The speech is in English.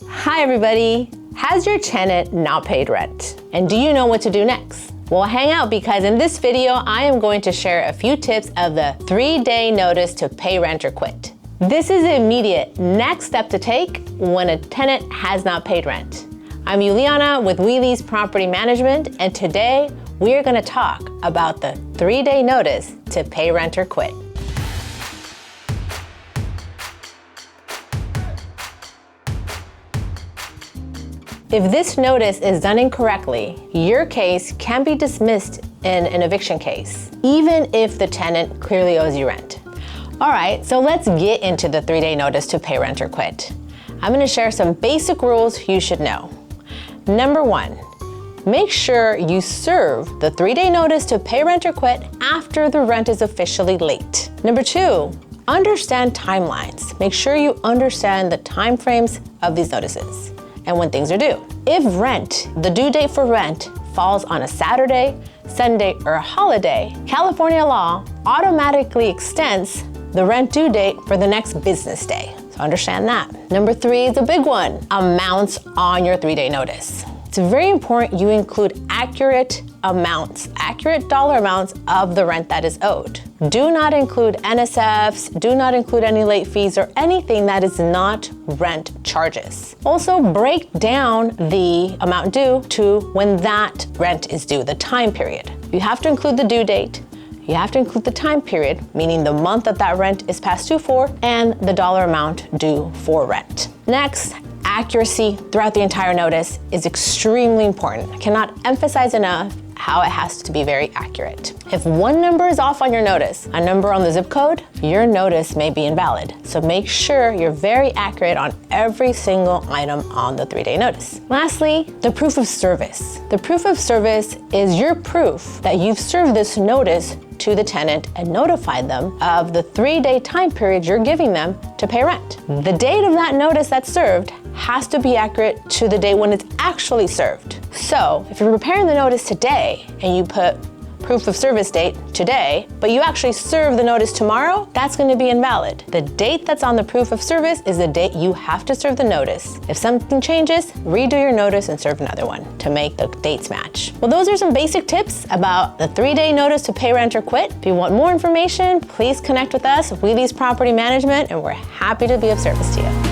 Hi everybody! Has your tenant not paid rent? And do you know what to do next? Well, hang out because in this video, I am going to share a few tips of the 3-day notice to pay rent or quit. This is the immediate next step to take when a tenant has not paid rent. I'm Juliana with WeLease Property Management, and today we are going to talk about the 3-day notice to pay rent or quit. If this notice is done incorrectly, your case can be dismissed in an eviction case, even if the tenant clearly owes you rent. All right, so let's get into the 3-day notice to pay rent or quit. I'm going to share some basic rules you should know. Number 1, make sure you serve the 3-day notice to pay rent or quit after the rent is officially late. Number 2, understand timelines. Make sure you understand the time frames of these notices and when things are due. If the due date for rent falls on a Saturday, Sunday, or a holiday, California law automatically extends the rent due date for the next business day. So understand that. Number 3 is a big one, amounts on your 3-day notice. It's very important you include accurate dollar amounts of the rent that is owed. Do not include NSFs, do not include any late fees or anything that is not rent charges. Also break down the amount due to when that rent is due, the time period. You have to include the due date, you have to include the time period, meaning the month that rent is past due for, and the dollar amount due for rent. Next, accuracy throughout the entire notice is extremely important. I cannot emphasize enough how it has to be very accurate. If one number is off on your notice, a number on the zip code, your notice may be invalid. So make sure you're very accurate on every single item on the 3-day notice. Lastly, the proof of service. The proof of service is your proof that you've served this notice to the tenant and notified them of the 3-day time period you're giving them to pay rent. The date of that notice that's served has to be accurate to the date when it's actually served. So if you're preparing the notice today and you put proof of service date today, but you actually serve the notice tomorrow, that's going to be invalid. The date that's on the proof of service is the date you have to serve the notice. If something changes, redo your notice and serve another one to make the dates match. Well, those are some basic tips about the 3-day notice to pay rent or quit. If you want more information, please connect with us, WeLease Property Management, and we're happy to be of service to you.